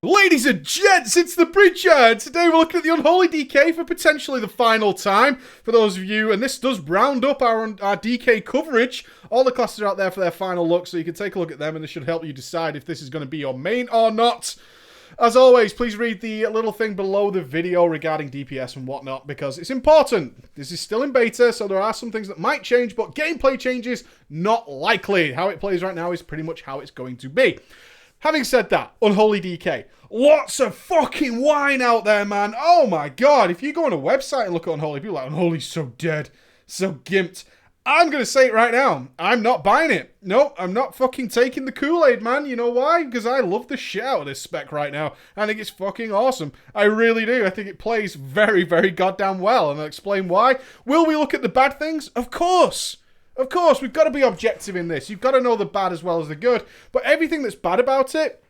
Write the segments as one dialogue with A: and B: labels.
A: Ladies and gents, it's the Preacher. Today we're looking at the Unholy DK for potentially the final time for those of you, and this does round up our DK coverage. All the classes are out there for their final look, so you can take a look at them, and this should help you decide if this is going to be your main or not. As always, please read the little thing below the video regarding DPS and whatnot, because it's important. This is still in beta, so there are some things that might change, but gameplay changes, not likely. How it plays right now is pretty much how it's going to be. Having said that, Unholy DK. Lots of fucking wine out there, man. Oh my god. If you go on a website and look at Unholy, people are like, Unholy's so dead. So gimped. I'm going to say it right now. I'm not buying it. Nope, I'm not fucking taking the Kool-Aid, man. You know why? Because I love the shit out of this spec right now. I think it's fucking awesome. I really do. I think it plays very, very goddamn well. And I'll explain why. Will we look at the bad things? Of course. Of course, we've got to be objective in this. You've got to know the bad as well as the good. But everything that's bad about it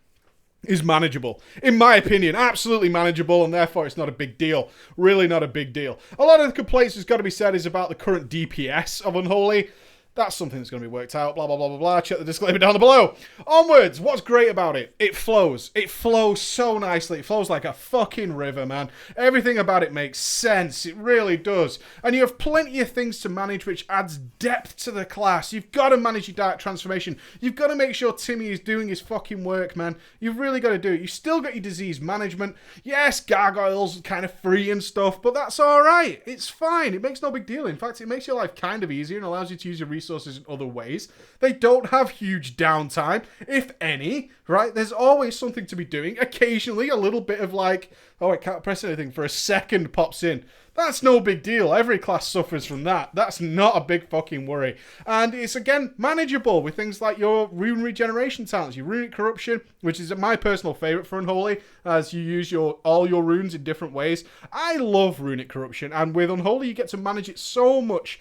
A: is manageable. In my opinion, absolutely manageable, and therefore it's not a big deal. Really not a big deal. A lot of the complaints that's got to be said is about the current DPS of Unholy. That's something that's going to be worked out, blah, blah, blah, blah, blah. Check the disclaimer down below. Onwards, what's great about it? It flows. It flows so nicely. It flows like a fucking river, man. Everything about it makes sense. It really does. And you have plenty of things to manage, which adds depth to the class. You've got to manage your dark transformation. You've got to make sure Timmy is doing his fucking work, man. You've really got to do it. You've still got your disease management. Yes, gargoyles kind of free and stuff, but that's all right. It's fine. It makes no big deal. In fact, it makes your life kind of easier and allows you to use your resources in other ways. They don't have huge downtime, if any, right? There's always something to be doing. Occasionally, a little bit of like, oh, I can't press anything for a second pops in. That's no big deal. Every class suffers from that. That's not a big fucking worry. And it's, again, manageable with things like your rune regeneration talents, your runic corruption, which is my personal favourite for Unholy, as you use all your runes in different ways. I love runic corruption, and with Unholy, you get to manage it so much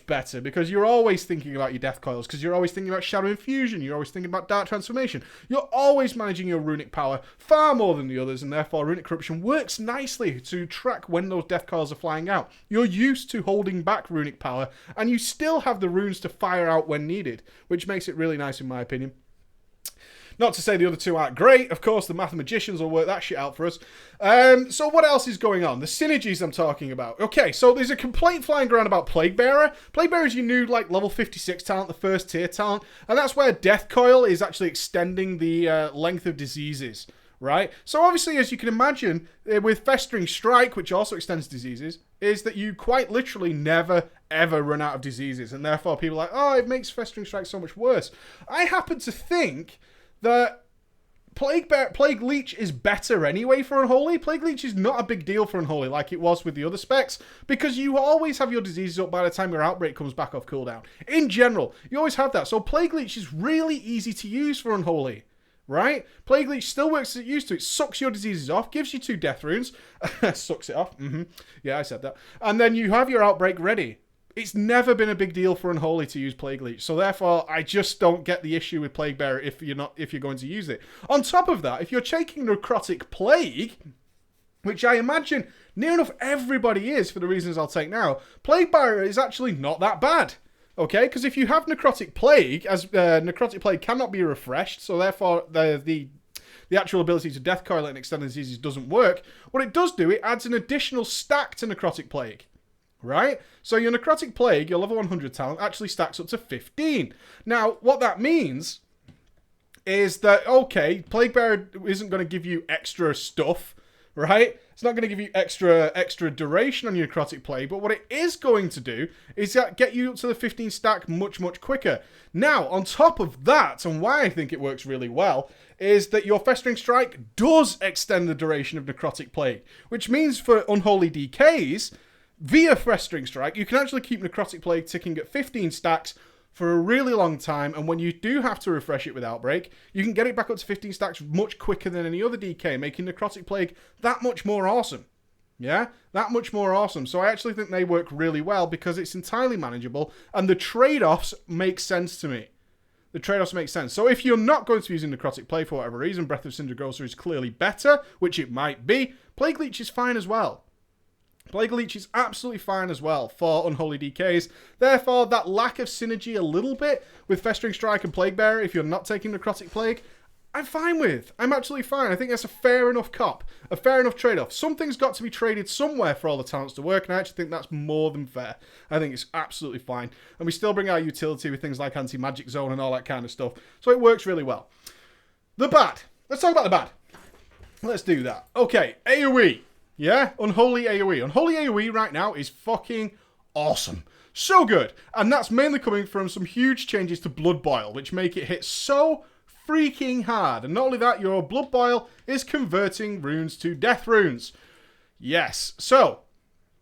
A: better, because you're always thinking about your death coils, because you're always thinking about shadow infusion, you're always thinking about dark transformation, you're always managing your runic power far more than the others, and therefore runic corruption works nicely to track when those death coils are flying out. You're used to holding back runic power, and you still have the runes to fire out when needed, which makes it really nice in my opinion. Not to say the other two aren't great. Of course, the mathematicians will work that shit out for us. So what else is going on? The synergies I'm talking about. Okay, so there's a complaint flying around about Plaguebearer. Plaguebearer is your new, like, level 56 talent, the first tier talent. And that's where Death Coil is actually extending the length of diseases, right? So obviously, as you can imagine, with Festering Strike, which also extends diseases, is that you quite literally never, ever run out of diseases. And therefore, people are like, oh, it makes Festering Strike so much worse. I happen to think that Plague Leech is better anyway for Unholy. Plague Leech is not a big deal for Unholy like it was with the other specs, because you always have your diseases up by the time your outbreak comes back off cooldown. In general, you always have that. So Plague Leech is really easy to use for Unholy, right? Plague Leech still works as it used to. It sucks your diseases off, gives you 2 death runes. Sucks it off. Yeah, I said that. And then you have your outbreak ready. It's never been a big deal for Unholy to use Plague Leech, so therefore I just don't get the issue with Plaguebearer if you're going to use it. On top of that, if you're taking Necrotic Plague, which I imagine near enough everybody is for the reasons I'll take now, Plaguebearer is actually not that bad. Okay, because if you have Necrotic Plague, as Necrotic Plague cannot be refreshed, so therefore the actual ability to Death Coil and extend diseases doesn't work. What it does do, it adds an additional stack to Necrotic Plague. Right? So your Necrotic Plague, your level 100 talent, actually stacks up to 15. Now, what that means is that, okay, Plaguebearer isn't going to give you extra stuff, right? It's not going to give you extra duration on your Necrotic Plague, but what it is going to do is get you up to the 15 stack much, much quicker. Now, on top of that, and why I think it works really well, is that your Festering Strike does extend the duration of Necrotic Plague, which means for Unholy DKs, via Festering Strike, you can actually keep Necrotic Plague ticking at 15 stacks for a really long time, and when you do have to refresh it with Outbreak, you can get it back up to 15 stacks much quicker than any other DK, making Necrotic Plague that much more awesome. Yeah? That much more awesome. So I actually think they work really well because it's entirely manageable, and the trade-offs make sense to me. The trade-offs make sense. So if you're not going to be using Necrotic Plague for whatever reason, Breath of Cindergrosa is clearly better, which it might be, Plague Leech is fine as well. Plague Leech is absolutely fine as well for Unholy DKs. Therefore, that lack of synergy a little bit with Festering Strike and Plaguebearer, if you're not taking Necrotic Plague, I'm fine with. I'm absolutely fine. I think that's a fair enough cop, a fair enough trade-off. Something's got to be traded somewhere for all the talents to work, and I actually think that's more than fair. I think it's absolutely fine. And we still bring our utility with things like anti-magic zone and all that kind of stuff. So it works really well. The bad. Let's talk about the bad. Let's do that. Okay, AoE. Yeah? Unholy AoE. Unholy AoE right now is fucking awesome. So good. And that's mainly coming from some huge changes to Blood Boil, which make it hit so freaking hard. And not only that, your Blood Boil is converting runes to death runes. Yes. So,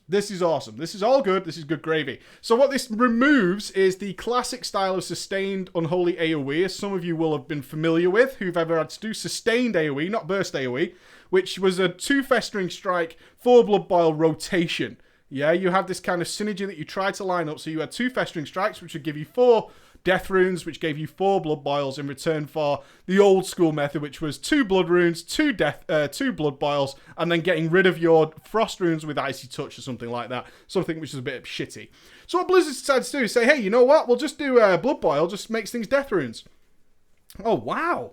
A: this is awesome. This is all good. This is good gravy. So what this removes is the classic style of sustained Unholy AoE, as some of you will have been familiar with, who've ever had to do sustained AoE, not burst AoE, which was a 2 Festering Strike, 4 Blood Boil rotation. Yeah, you have this kind of synergy that you try to line up. So you had 2 Festering Strikes, which would give you 4 Death Runes, which gave you 4 Blood Boils in return for the old school method, which was 2 Blood Runes, 2 Blood Boils, and then getting rid of your Frost Runes with Icy Touch or something like that. Something which is a bit shitty. So what Blizzard decided to do is say, hey, you know what? We'll just do Blood Boil, just makes things Death Runes. Oh, wow.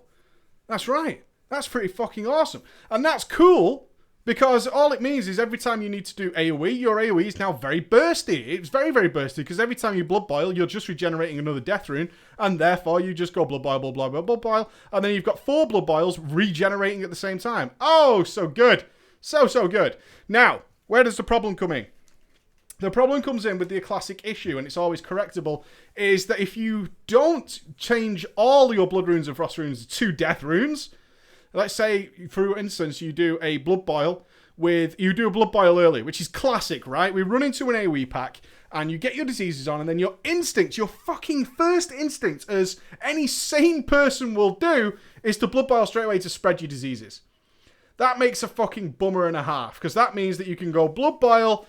A: That's right. That's pretty fucking awesome. And that's cool, because all it means is every time you need to do AoE, your AoE is now very bursty. It's very, very bursty, because every time you Blood Boil, you're just regenerating another Death Rune, and therefore you just go Blood Boil, Blood Boil, Blood Boil, and then you've got 4 Blood Boils regenerating at the same time. Oh, so good. So, so good. Now, where does the problem come in? The problem comes in with the classic issue, and it's always correctable, is that if you don't change all your Blood Runes and Frost Runes to Death Runes, let's say, for instance, you do a Blood Boil early, which is classic, right? We run into an AoE pack, and you get your diseases on, and then your instinct, your fucking first instinct, as any sane person will do, is to Blood Boil straight away to spread your diseases. That makes a fucking bummer and a half, because that means that you can go Blood Boil,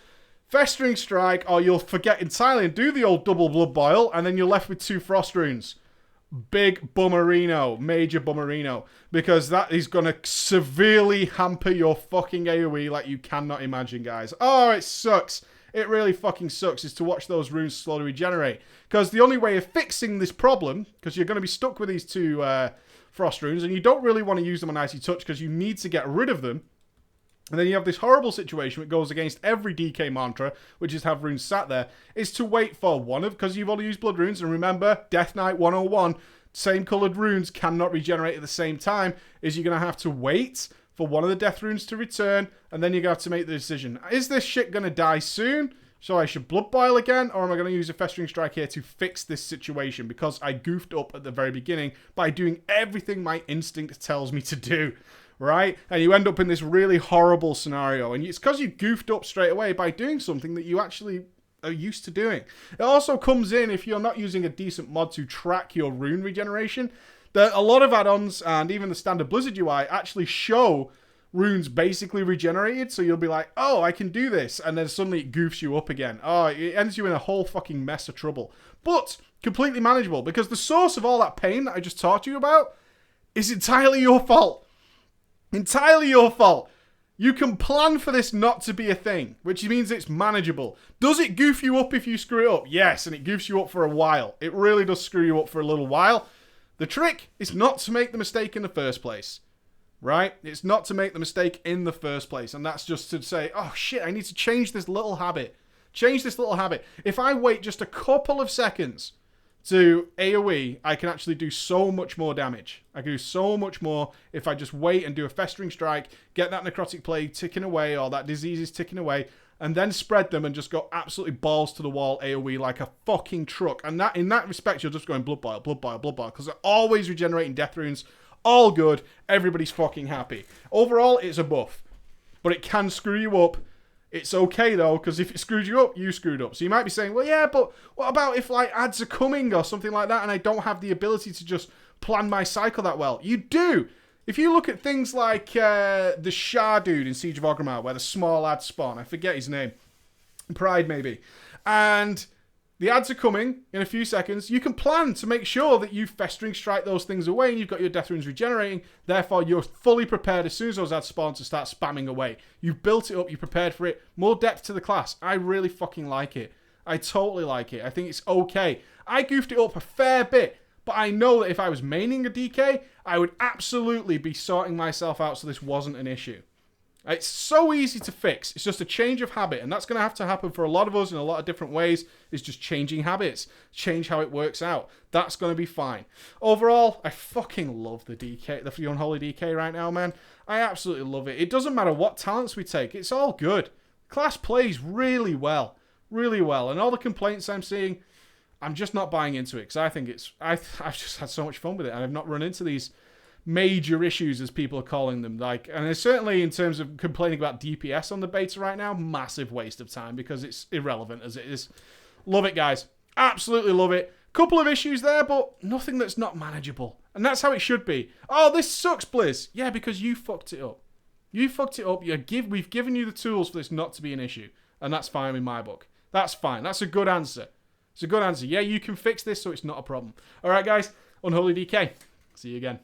A: Festering Strike, or you'll forget entirely and do the old double Blood Boil, and then you're left with 2 Frost Runes. Big bummerino, major bummerino, because that is going to severely hamper your fucking AoE like you cannot imagine, guys. Oh, it sucks. It really fucking sucks is to watch those runes slowly regenerate. Because the only way of fixing this problem, because you're going to be stuck with these 2 Frost Runes, and you don't really want to use them on Icy Touch because you need to get rid of them. And then you have this horrible situation that goes against every DK mantra, which is have runes sat there, is to wait for one of, because you've only used Blood Runes, and remember, Deathknight 101, same coloured runes cannot regenerate at the same time, is you're going to have to wait for one of the Death Runes to return, and then you're going to have to make the decision. Is this shit going to die soon? So I should Blood Boil again, or am I going to use a Festering Strike here to fix this situation? Because I goofed up at the very beginning by doing everything my instinct tells me to do. Right? And you end up in this really horrible scenario. And it's because you goofed up straight away by doing something that you actually are used to doing. It also comes in if you're not using a decent mod to track your rune regeneration. A lot of add-ons and even the standard Blizzard UI actually show runes basically regenerated. So you'll be like, oh, I can do this. And then suddenly it goofs you up again. Oh, it ends you in a whole fucking mess of trouble. But completely manageable, because the source of all that pain that I just talked to you about is entirely your fault. Entirely your fault. You can plan for this not to be a thing, which means it's manageable. Does it goof you up if you screw it up? Yes, and it goofs you up for a while. It really does screw you up for a little while. The trick is not to make the mistake in the first place. Right? It's not to make the mistake in the first place. And that's just to say, oh shit, I need to change this little habit. Change this little habit. If I wait just a couple of seconds to AoE, I can actually do so much more damage. I can do so much more if I just wait and do a Festering Strike, get that Necrotic Plague ticking away, or that disease is ticking away, and then spread them and just go absolutely balls to the wall AoE like a fucking truck. And that, in that respect, you're just going Blood Boil, Blood Boil, Blood Boil, because they're always regenerating Death Runes. All good. Everybody's fucking happy. Overall, it's a buff, but it can screw you up. It's okay, though, because if it screwed you up, you screwed up. So you might be saying, well, yeah, but what about if, like, ads are coming or something like that and I don't have the ability to just plan my cycle that well? You do. If you look at things like the Shah dude in Siege of Orgrimmar, where the small ads spawn, I forget his name, Pride maybe, and the ads are coming in a few seconds, you can plan to make sure that you Festering Strike those things away and you've got your Death Runes regenerating. Therefore, you're fully prepared as soon as those ads spawn to start spamming away. You've built it up, you're prepared for it. More depth to the class. I really fucking like it. I totally like it. I think it's okay. I goofed it up a fair bit But I know that if I was maining a DK, I would absolutely be sorting myself out so this wasn't an issue. It's so easy to fix. It's just a change of habit, and that's going to happen for a lot of us in a lot of different ways. It's just changing habits, change how it works out. That's going to be fine. Overall, I fucking love the DK, the Unholy DK right now, man. I absolutely love it. It doesn't matter what talents we take. It's all good. Class plays really well, and all the complaints I'm seeing, I'm just not buying into it because I think I've just had so much fun with it, and I've not run into these major issues, as people are calling them. Like, and it's certainly in terms of complaining about DPS on the beta right now, massive waste of time because it's irrelevant as it is. Love it, guys. Absolutely love it. Couple of issues there, but nothing that's not manageable. And that's how it should be. Oh, this sucks, Blizz. Yeah, because you fucked it up. You fucked it up. We've given you the tools for this not to be an issue. And that's fine in my book. That's fine. That's a good answer. It's a good answer. Yeah, you can fix this so it's not a problem. All right, guys. Unholy DK. See you again.